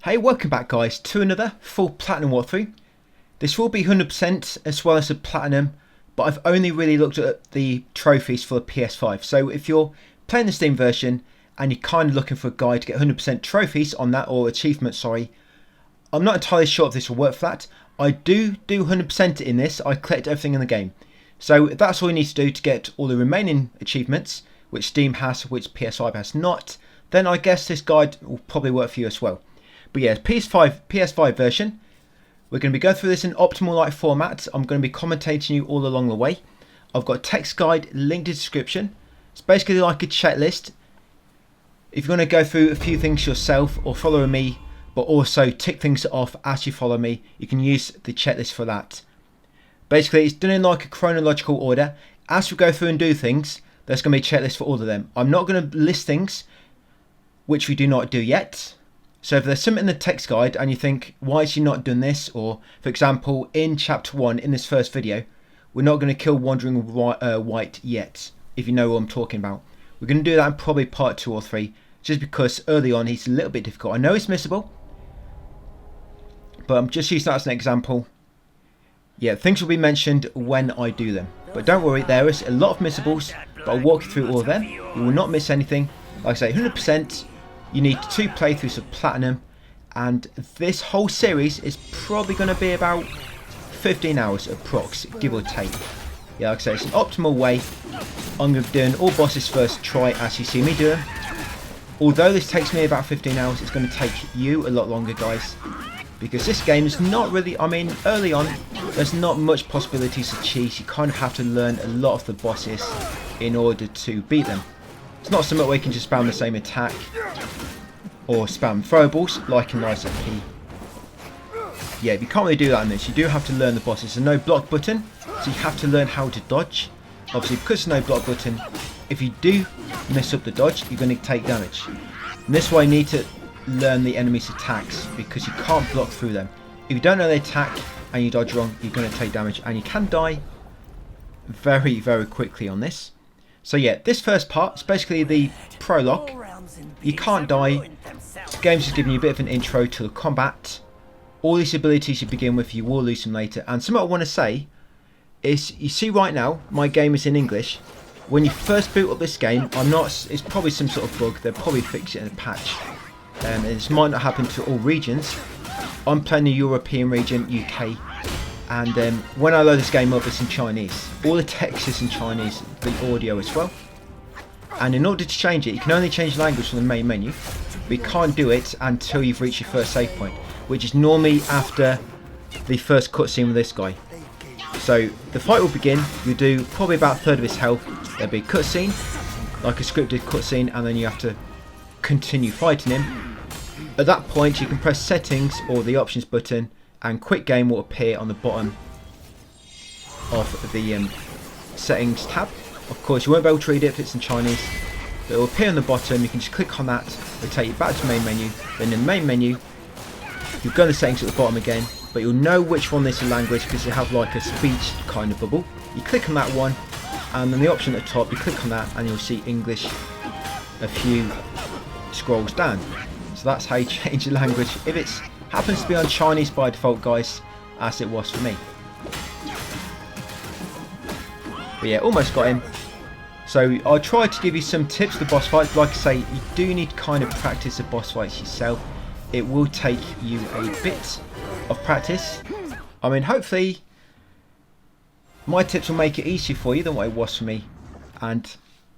Hey, welcome back guys to another full platinum walkthrough. This will be 100% as well as a platinum, but I've only really looked at the trophies for the PS5. So if you're playing the Steam version and you're kind of looking for a guide to get 100% trophies on that, or achievements, sorry, I'm not entirely sure if this will work for that. I do 100% in this. I collect everything in the game. So that's all you need to do to get all the remaining achievements, which Steam has, which PS5 has not. Then I guess this guide will probably work for you as well. But yeah, PS5 version. We're going to be going through this in optimal light format. I'm going to be commentating you all along the way. I've got a text guide linked in the description. It's basically like a checklist. If you're going to go through a few things yourself or follow me, but also tick things off as you follow me, you can use the checklist for that. Basically, it's done in like a chronological order. As we go through and do things, there's going to be a checklist for all of them. I'm not going to list things which we do not do yet. So if there's something in the text guide and you think, why has she not done this? Or, for example, in chapter 1, in this first video, we're not going to kill Wandering White yet, if you know what I'm talking about. We're going to do that in probably part 2 or 3, just because early on he's a little bit difficult. I know it's missable, but I'm just using that as an example. Yeah, things will be mentioned when I do them. But don't worry, there is a lot of missables, but I'll walk you through all of them. You will not miss anything. Like I say, 100%. You need 2 playthroughs of platinum, and this whole series is probably going to be about 15 hours approx, give or take. Yeah, like I say, it's an optimal way. I'm going to be doing all bosses first try as you see me do them. Although this takes me about 15 hours, it's going to take you a lot longer, guys, because this game is not really, I mean, early on, there's not much possibilities to cheat. You kind of have to learn a lot of the bosses in order to beat them. It's not something where you can just spam the same attack or spam throwables like in Lies of P. Yeah, you can't really do that in this. You do have to learn the bosses. There's no block button, so you have to learn how to dodge. Obviously, because there's no block button, if you do mess up the dodge, you're going to take damage. And this is why you need to learn the enemy's attacks, because you can't block through them. If you don't know the attack and you dodge wrong, you're going to take damage, and you can die very, very quickly on this. So yeah, this first part is basically the prologue. You can't die. The game's just giving you a bit of an intro to the combat. All these abilities you begin with, you will lose them later. And something I want to say is, you see right now, my game is in English. When you first boot up this game, it's probably some sort of bug. They'll probably fix it in a patch. And this might not happen to all regions. I'm playing the European region, UK. And when I load this game up, it's in Chinese. All the text is in Chinese, the audio as well. And in order to change it, you can only change language from the main menu. But you can't do it until you've reached your first save point, which is normally after the first cutscene with this guy. So the fight will begin. You do probably about a third of his health. There'll be a cutscene, like a scripted cutscene, and then you have to continue fighting him. At that point, you can press settings or the options button, and quick game will appear on the bottom of the settings tab. Of course, you won't be able to read it if it's in Chinese, but it will appear on the bottom. You can just click on that, it will take you back to the main menu. Then in the main menu, you've got the settings at the bottom again, but you'll know which one is the language because you have like a speech kind of bubble. You click on that one, and then the option at the top, you click on that, and you'll see English a few scrolls down. So that's how you change the language. If it happens to be on Chinese by default, guys, as it was for me. But yeah, almost got him. So I'll try to give you some tips for the boss fights. Like I say, you do need to kind of practice the boss fights yourself. It will take you a bit of practice. I mean, hopefully my tips will make it easier for you than what it was for me. And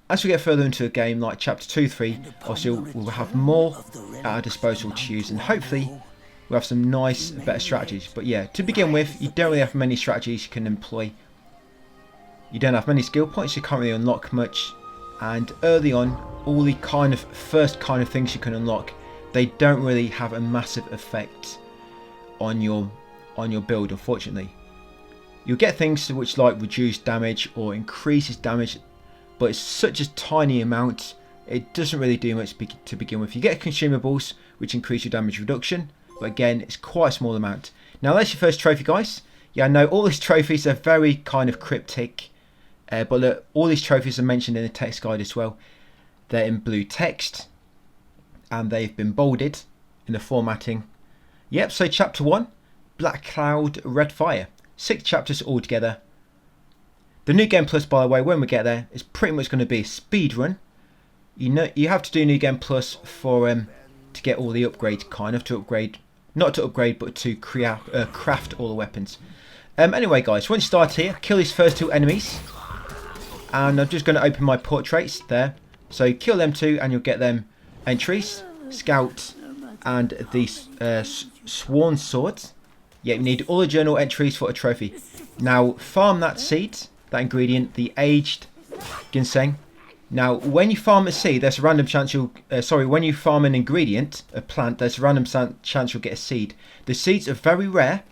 as we get further into a game like chapter 2, 3, obviously we'll have more at our disposal to use, and hopefully we'll have some nice, better strategies. But yeah, to begin with, you don't really have many strategies you can employ. You don't have many skill points, you can't really unlock much. And early on, all the first kind of things you can unlock, they don't really have a massive effect on your build, unfortunately. You'll get things which like reduce damage or increases damage, but it's such a tiny amount, it doesn't really do much to begin with. You get consumables which increase your damage reduction, but again, it's quite a small amount. Now that's your first trophy, guys. Yeah, I know all these trophies are very kind of cryptic, but look, all these trophies are mentioned in the text guide as well. They're in blue text, and they've been bolded in the formatting Yep, so chapter 1, Black Cloud, Red Fire. 6 chapters altogether. The New Game Plus, by the way, when we get there, is pretty much going to be a speed run. You know, you have to do New Game Plus for to get all the upgrades, kind of, to upgrade, not to upgrade, but to craft all the weapons. Anyway, guys, once you start here, kill these first 2 enemies, and I'm just going to open my portraits there. So kill them 2, and you'll get them entries, Scout, and the Sworn Swords. Yeah, you need all the journal entries for a trophy. Now, farm that seed, that ingredient, the aged ginseng. Now, when you farm a seed, there's a random chance you'll... when you farm an ingredient, a plant, there's a random chance you'll get a seed. The seeds are very rare,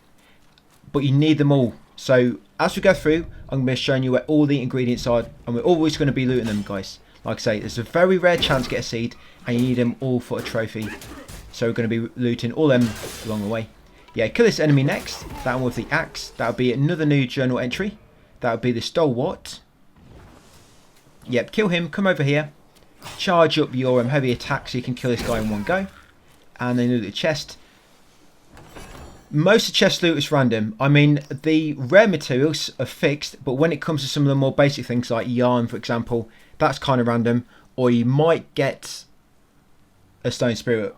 but you need them all. So, as we go through, I'm going to be showing you where all the ingredients are, and we're always going to be looting them, guys. Like I say, there's a very rare chance to get a seed, and you need them all for a trophy. So we're going to be looting all them along the way. Yeah, kill this enemy next. That one with the axe. That would be another new journal entry. That would be the Stalwart. Yep, kill him. Come over here. Charge up your heavy attack so you can kill this guy in one go. And then loot the chest. Most of the chest loot is random. I mean, the rare materials are fixed, but when it comes to some of the more basic things like yarn, for example, that's kind of random. Or you might get a stone spirit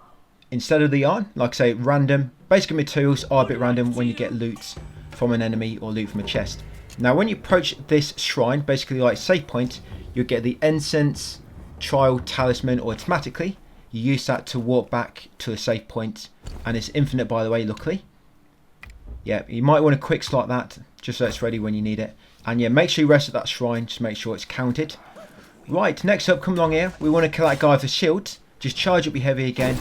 instead of the yarn. Like I say, random. Basic materials are a bit random when you get loot from an enemy or loot from a chest. Now, when you approach this shrine, basically like save point, you'll get the incense, trial, talisman automatically. You use that to walk back to a save point, and it's infinite, by the way, luckily. Yeah, you might want to quick slot that just so it's ready when you need it. And yeah, make sure you rest at that shrine, just make sure it's counted. Right, next up, come along here. We want to kill that guy with the shield. Just charge up your heavy again,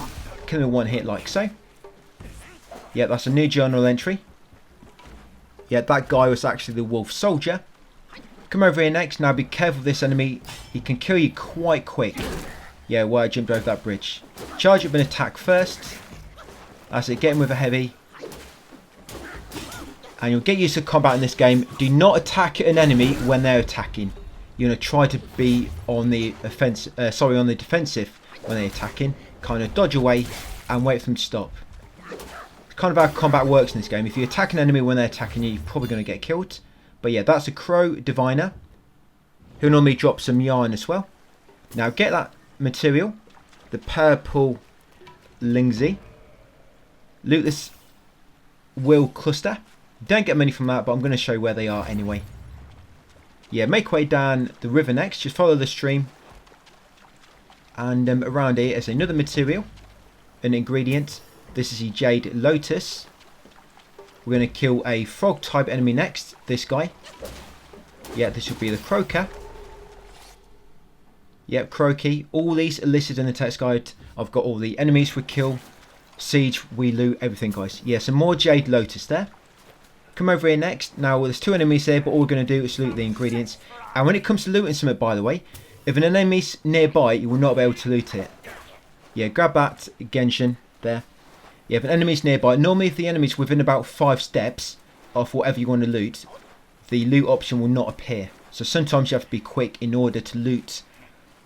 kill him in one hit like so. Yeah, that's a new journal entry. Yeah, that guy was actually the wolf soldier. Come over here next. Now be careful of this enemy. He can kill you quite quick. Yeah, where I jumped over that bridge. Charge up an attack first. That's it, get him with a heavy. And you'll get used to combat in this game. Do not attack an enemy when they're attacking. You're going to try to be on the on the defensive when they're attacking. Kind of dodge away and wait for them to stop. It's kind of how combat works in this game. If you attack an enemy when they're attacking you, you're probably going to get killed. But yeah, that's a crow diviner, who normally drops some yarn as well. Now get that material, the purple Lingzi. Loot this wheel cluster. Don't get many from that, but I'm going to show you where they are anyway. Yeah, make way down the river next. Just follow the stream. And around here is another material, an ingredient. This is the Jade Lotus. We're going to kill a frog type enemy next. This guy. Yeah, this will be the Croaker. Yep, Croaky. All these are listed in the text guide. I've got all the enemies we kill, siege, we loot, everything, guys. Yeah, some more Jade Lotus there. Come over here next. Now, there's 2 enemies here, but all we're going to do is loot the ingredients. And when it comes to looting something, by the way, if an enemy's nearby, you will not be able to loot it. Yeah, grab that Genshin there. Yeah, if an enemy's nearby, normally if the enemy's within about 5 steps of whatever you want to loot, the loot option will not appear. So sometimes you have to be quick in order to loot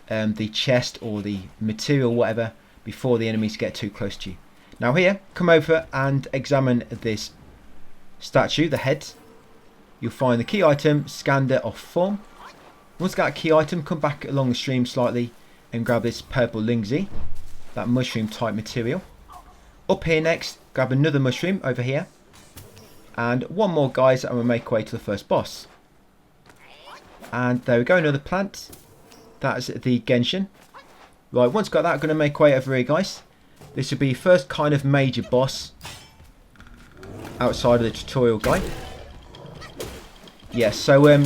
the chest or the material, whatever, before the enemies get too close to you. Now here, come over and examine this statue, the head. You'll find the key item, Scander of Form. Once you get a key item, come back along the stream slightly and grab this purple Lingzi, that mushroom type material. Up here next, grab another mushroom over here. And one more, guys, and we'll make our way to the first boss. And there we go, another plant. That's the Genshin. Right, once got that, I'm going to make our way over here, guys. This will be first kind of major boss outside of the tutorial guide. Yes, so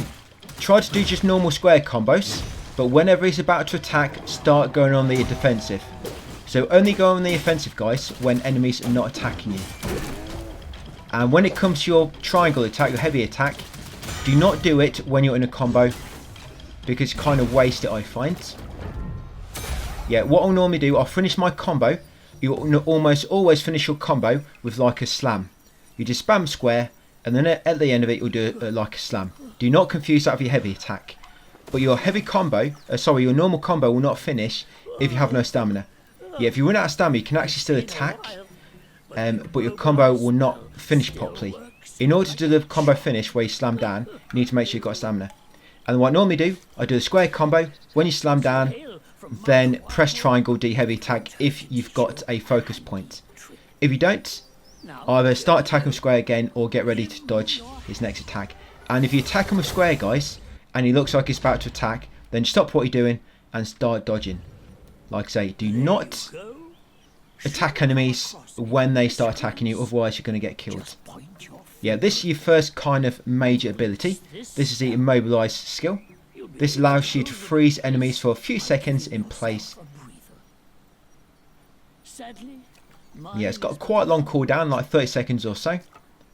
try to do just normal square combos, but whenever he's about to attack, start going on the defensive. So only go on the offensive, guys, when enemies are not attacking you. And when it comes to your triangle attack, your heavy attack, do not do it when you're in a combo, because you kind of waste it, I find. Yeah, what I'll normally do, I'll finish my combo. You'll almost always finish your combo with like a slam. You just spam square, and then at the end of it, you'll do like a slam. Do not confuse that with your heavy attack. But your heavy combo, your normal combo will not finish if you have no stamina. Yeah, if you run out of stamina, you can actually still attack. but your combo will not finish properly. In order to do the combo finish where you slam down, you need to make sure you've got stamina. And what I normally do, I do a square combo. When you slam down, then press triangle, do heavy attack if you've got a focus point. If you don't, either start attacking with square again or get ready to dodge his next attack. And if you attack him with square, guys, and he looks like he's about to attack, then stop what you're doing and start dodging. Like I say, do not attack enemies when they start attacking you, otherwise you're going to get killed. Yeah, this is your first kind of major ability. This is the immobilize skill. This allows you to freeze enemies for a few seconds in place. Yeah, it's got a quite long cooldown, like 30 seconds or so.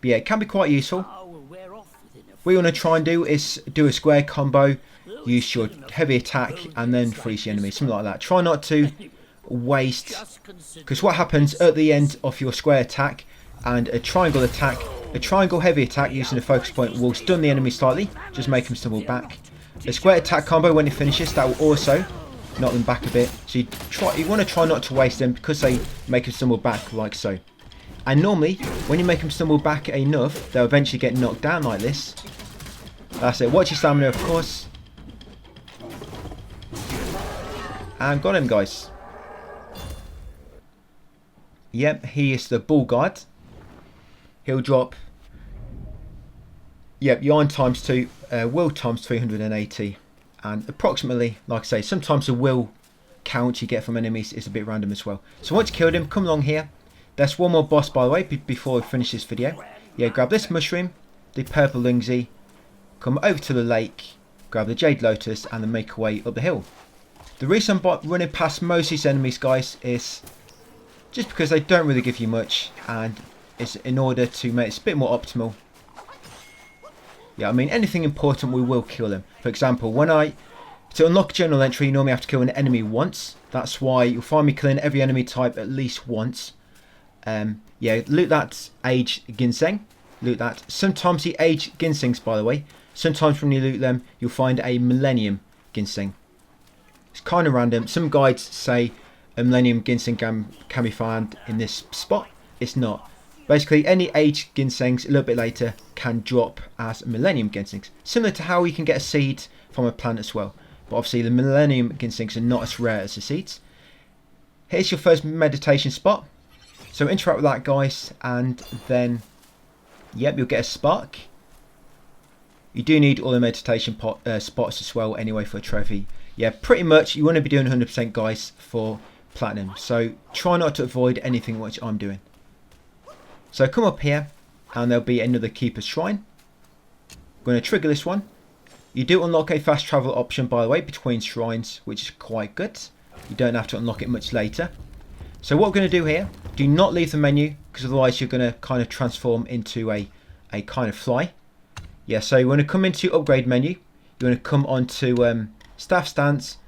But yeah, it can be quite useful. What you want to try and do is do a square combo, use your heavy attack, and then freeze the enemy, something like that. Try not to waste, because what happens at the end of your square attack and a triangle attack, a triangle heavy attack using a focus point will stun the enemy slightly, just make them stumble back. A square attack combo, when it finishes, that will also knock them back a bit. So you want to try not to waste them, because they make them stumble back like so. And normally, when you make them stumble back enough, they'll eventually get knocked down like this. That's it. Watch your stamina, of course. And got him, guys. Yep, he is the bull guard. He'll drop. Yep, yarn times 2, will times 380. And approximately, like I say, sometimes the will count you get from enemies is a bit random as well. So once you killed him, come along here. There's one more boss, by the way, before we finish this video. Yeah, grab this mushroom, the purple lungsy, come over to the lake, grab the jade lotus, and then make your way up the hill. The reason I'm running past most of these enemies, guys, is just because they don't really give you much, and it's in order to make it a bit more optimal. Yeah, I mean, anything important, we will kill them. For example, to unlock general entry, you normally have to kill an enemy once. That's why you'll find me killing every enemy type at least once. Yeah, loot that age ginseng. Loot that. Sometimes the age ginsengs, by the way, sometimes when you loot them, you'll find a millennium ginseng. It's kind of random. Some guides say a millennium ginseng can be found in this spot. It's not. Basically, any age ginsengs a little bit later can drop as millennium ginsengs. Similar to how you can get a seed from a plant as well. But obviously, the millennium ginsengs are not as rare as the seeds. Here's your first meditation spot. So interact with that, guys, and then, yep, you'll get a spark. You do need all the meditation spots as well anyway for a trophy. Yeah, pretty much you want to be doing 100%, guys, for platinum. So try not to avoid anything which I'm doing. So come up here and there'll be another keeper's shrine. I'm going to trigger this one. You do unlock a fast travel option, by the way, between shrines, which is quite good. You don't have to unlock it much later. So what we're going to do here, do not leave the menu, because otherwise you're going to kind of transform into a kind of fly. Yeah, so you want to come into upgrade menu. You want to come onto staff stance,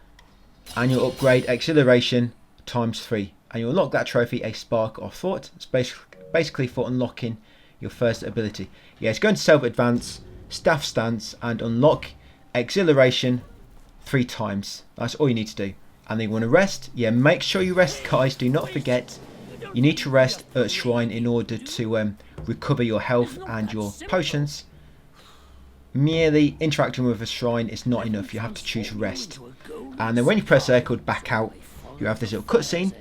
and you'll upgrade acceleration times 3. And you'll unlock that trophy, a spark of thought. It's basically for unlocking your first ability. Yeah, it's going to self advance, staff stance, and unlock acceleration 3 times. That's all you need to do. And then you want to rest. Yeah, make sure you rest, guys. Do not forget, you need to rest at shrine in order to recover your health and your potions. Merely interacting with a shrine is not enough. You have to choose rest. And then when you press circle back out, you have this little cutscene,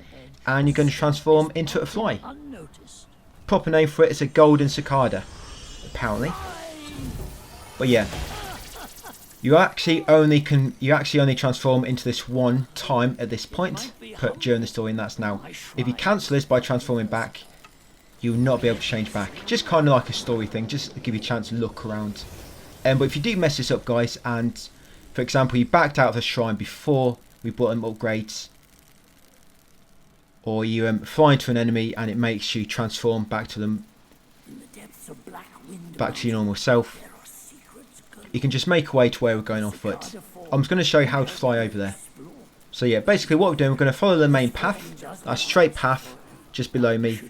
and you're going to transform into a fly. Proper name for it is a golden cicada, apparently. But yeah, you actually only transform into this one time at this point during the story, and that's now. If you cancel this by transforming back, you will not be able to change back. Just kind of like a story thing, just to give you a chance to look around. But if you do mess this up, guys, and for example you backed out of the shrine before we bought them upgrades, or you fly into an enemy and it makes you transform back to them, back to your normal self, you can just make your way to where we're going on foot. I'm just going to show you how to fly over there. So yeah, basically what we're doing, we're going to follow the main path, that straight path just below me.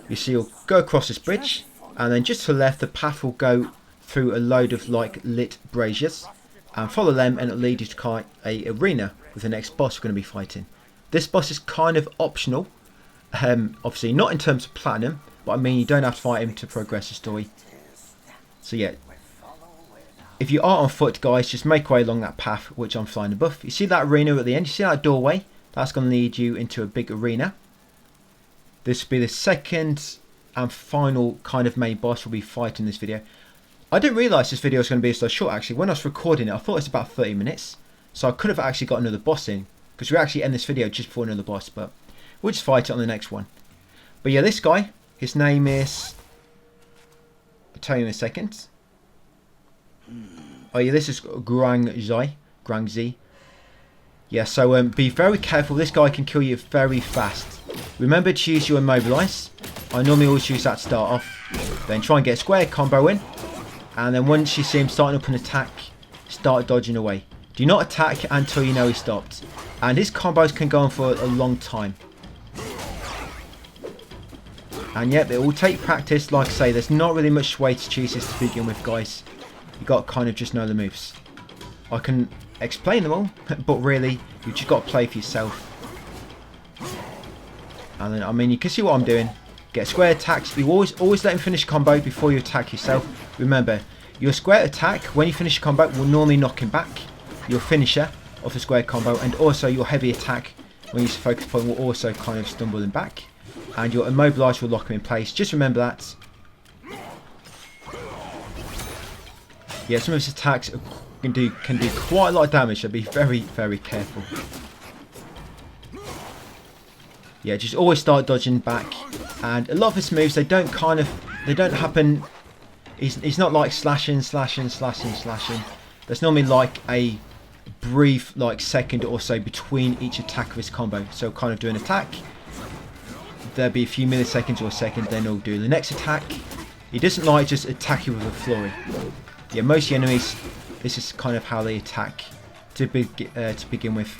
You see, you'll go across this bridge, and then just to the left the path will go through a load of like lit braziers, and follow them, and it'll lead you to a arena with the next boss we're going to be fighting. This boss is kind of optional, Obviously not in terms of platinum, but I mean you don't have to fight him to progress the story. So yeah, if you are on foot, guys, just make way along that path which I'm flying above. You see that arena at the end? You see that doorway? That's going to lead you into a big arena. This will be the second and final kind of main boss we'll be fighting in this video. I didn't realise this video was going to be so short actually. When I was recording it, I thought it was about 30 minutes. So I could have actually got another boss in, because we actually end this video just before another boss, but we'll just fight it on the next one. But yeah, this guy, his name is... I'll tell you in a second. Oh yeah, this is Guangzhi. Yeah, so be very careful. This guy can kill you very fast. Remember to use your immobilize. I normally always use that to start off. Then try and get a square combo in. And then once you see him starting up an attack, start dodging away. Do not attack until you know he stopped. And his combos can go on for a long time. And yep, it will take practice. Like I say, there's not really much way to choose this to begin with, guys. You got to kind of just know the moves. I can explain them all, but really, you just got to play for yourself. And then, I mean, you can see what I'm doing. Get square attacks. You always let him finish combo before you attack yourself. Remember, your square attack, when you finish a combo, will normally knock him back. Your finisher of the square combo, and also your heavy attack, when you use focus point, will also kind of stumble him back. And your immobilize will lock him in place. Just remember that. Yeah, some of his attacks can do quite a lot of damage, so be very, very careful. Yeah, just always start dodging back. And a lot of his moves, they don't happen. He's not like slashing. There's normally like a brief second or so between each attack of his combo. So kind of do an attack. There'll be a few milliseconds or a second, then he'll do the next attack. He doesn't like just attack you with a flurry. Yeah, most of the enemies, this is kind of how they attack to begin with.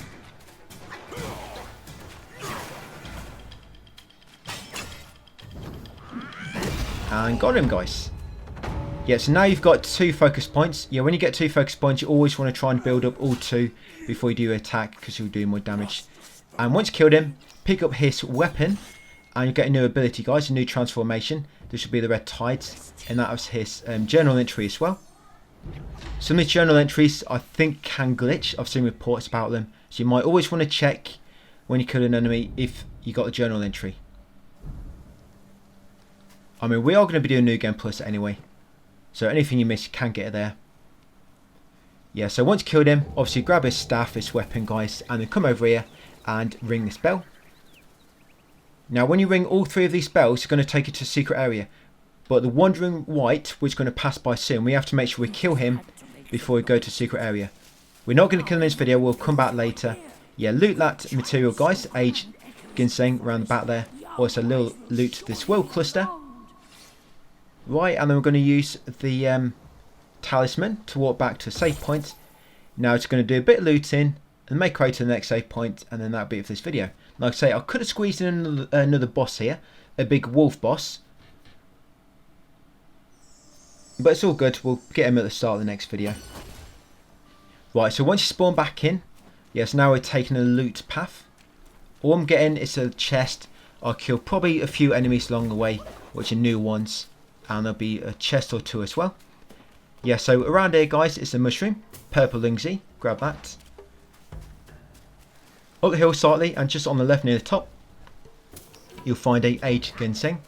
And got him, guys. Yeah, so now you've got 2 focus points. Yeah, when you get 2 focus points, you always want to try and build up all 2 before you do attack, because you'll do more damage. And once you killed him, pick up his weapon, and you get a new ability, guys, a new transformation. This will be the Red Tides, and that was his journal entry as well. Some of his journal entries, I think, can glitch. I've seen reports about them, so you might always want to check when you kill an enemy if you got a journal entry. I mean, we are going to be doing New Game Plus anyway, so anything you miss, you can get it there. Yeah, so once you killed him, obviously grab his staff, his weapon, guys, and then come over here and ring this bell. Now, when you ring all 3 of these bells, it's going to take you to a secret area. But the Wandering Wight, which is going to pass by soon, we have to make sure we kill him before we go to a secret area. We're not going to kill him in this video, we'll come back later. Yeah, loot that material, guys. Aged ginseng around the back there. Also, loot this world cluster. Right, and then we're going to use the talisman to walk back to a save point. Now it's going to do a bit of looting and make way to the next save point, and then that'll be it for this video. Like I say, I could have squeezed in another boss here, a big wolf boss. But it's all good, we'll get him at the start of the next video. Right, so once you spawn back in, yes, now we're taking a loot path. All I'm getting is a chest. I'll kill probably a few enemies along the way, which are new ones. And there'll be a chest or 2 as well. Yeah, so around here, guys, it's a mushroom. Purple Lungsy, grab that. Up the hill slightly, and just on the left near the top, you'll find a aged ginseng.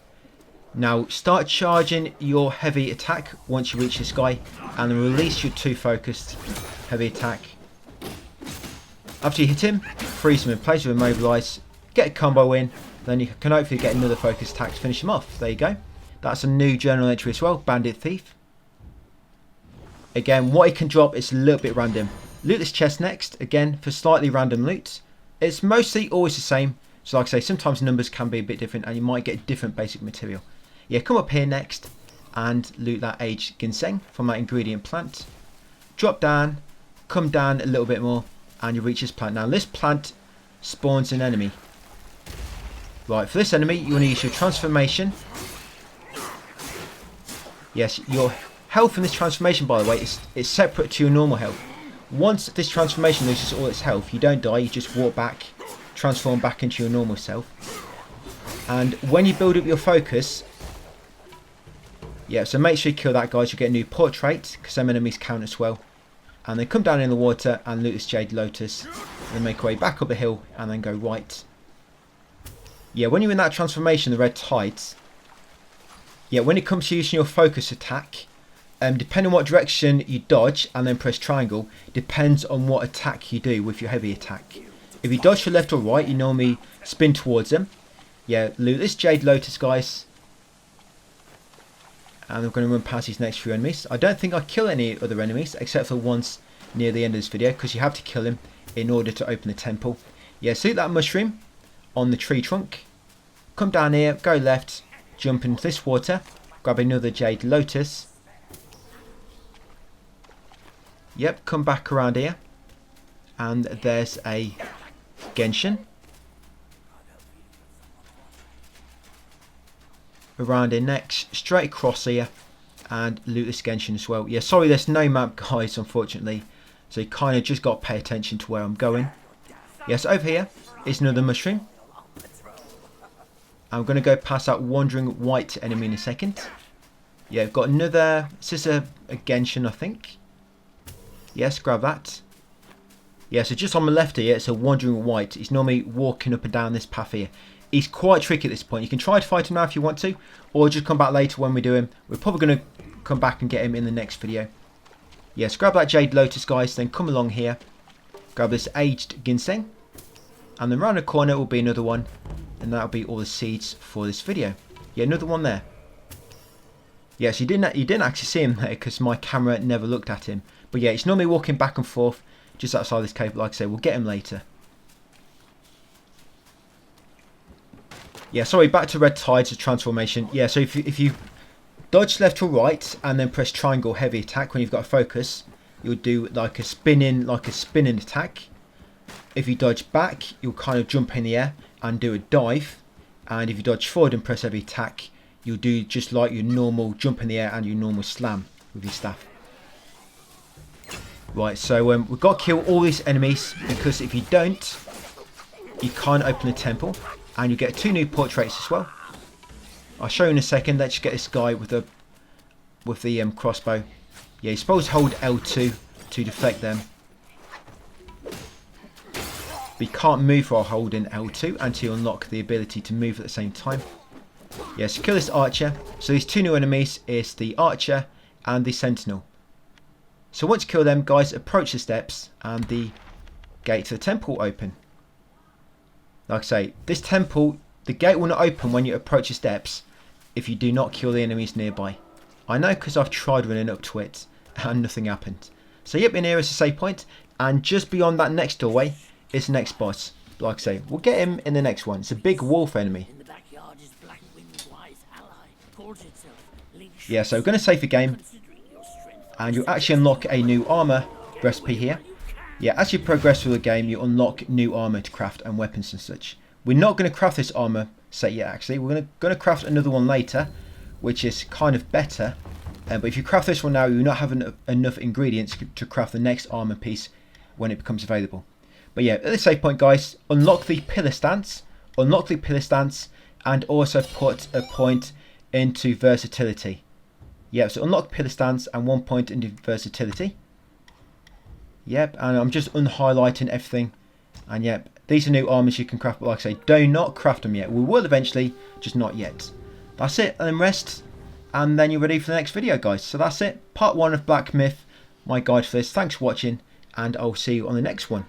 Now start charging your heavy attack once you reach this guy, and then release your 2 focused heavy attack. After you hit him, freeze him in place with immobilize, get a combo in, then you can hopefully get another focused attack to finish him off. There you go. That's a new journal entry as well, Bandit Thief. Again, what he can drop is a little bit random. Loot this chest next, again for slightly random loot. It's mostly always the same, so like I say, sometimes numbers can be a bit different and you might get different basic material. Yeah, come up here next and loot that aged ginseng from that ingredient plant. Drop down, come down a little bit more, and you reach this plant. Now this plant spawns an enemy. Right, for this enemy you want to use your transformation. Yes, your health in this transformation, by the way, is separate to your normal health. Once this transformation loses all its health, you don't die, you just walk back, transform back into your normal self. And when you build up your focus, yeah, so make sure you kill that, guys. You get a new portrait, because some enemies count as well. And then come down in the water and loot this Jade Lotus. And then make your way back up the hill and then go right. Yeah, when you're in that transformation, the red tides. Yeah, when it comes to using your focus attack, depending on what direction you dodge and then press triangle, depends on what attack you do with your heavy attack. If you dodge to left or right, you normally spin towards them. Yeah, loot this Jade Lotus, guys. And I'm going to run past these next few enemies. I don't think I kill any other enemies except for once near the end of this video, because you have to kill him in order to open the temple. Yeah, see that mushroom on the tree trunk? Come down here, go left, jump into this water, grab another Jade Lotus. Yep, come back around here. And there's a Genshin. Around here next, straight across here, and loot this Genshin as well. Yeah, sorry there's no map, guys, unfortunately, so you kind of just got to pay attention to where I'm going. Yes, over here is another mushroom. I'm going to go past that wandering white enemy in a second. Yeah, I've got another, this is a Genshin, I think. Yes, grab that. Yeah, so just on the left here, it's a wandering white. He's normally walking up and down this path here. He's quite tricky at this point. You can try to fight him now if you want to, or just come back later when we do him. We're probably going to come back and get him in the next video. Yes, grab that Jade Lotus, guys, then come along here. Grab this aged ginseng. And then round the corner will be another one. And that'll be all the seeds for this video. Yeah, another one there. Yes, you didn't actually see him there because my camera never looked at him. But yeah, he's normally walking back and forth just outside this cave. Like I say, we'll get him later. Yeah, sorry, back to red tides of transformation. Yeah, so if you dodge left or right and then press triangle heavy attack when you've got a focus, you'll do like a spinning attack. If you dodge back, you'll kind of jump in the air and do a dive. And if you dodge forward and press heavy attack, you'll do just like your normal jump in the air and your normal slam with your staff. Right, so we've got to kill all these enemies, because if you don't, you can't open the temple. And you get 2 new portraits as well. I'll show you in a second. Let's get this guy with the crossbow. Yeah, you're supposed to hold L2 to deflect them. But you can't move while holding L2 until you unlock the ability to move at the same time. Yeah, so kill this archer. So these 2 new enemies is the archer and the sentinel. So once you kill them, guys, approach the steps and the gate to the temple open. Like I say, this temple, the gate will not open when you approach the steps if you do not kill the enemies nearby. I know, because I've tried running up to it and nothing happened. So yep, in here is a save point, and just beyond that next doorway is the next boss. Like I say, we'll get him in the next one. It's a big wolf enemy. Yeah, so we're going to save the game, and you'll actually unlock a new armor recipe here. Yeah, as you progress through the game, you unlock new armor to craft and weapons and such. We're not going to craft this armor set yet, actually. We're going to craft another one later, which is kind of better. But if you craft this one now, you'll not have enough ingredients to craft the next armor piece when it becomes available. But yeah, at this save point, guys, unlock the pillar stance, and also put a point into versatility. Yeah, so unlock pillar stance and 1 point into versatility. Yep, and I'm just unhighlighting everything. And yep, these are new armors you can craft, but like I say, do not craft them yet. We will eventually, just not yet. That's it, and then rest, and then you're ready for the next video, guys. So that's it, part 1 of Black Myth, my guide for this. Thanks for watching, and I'll see you on the next one.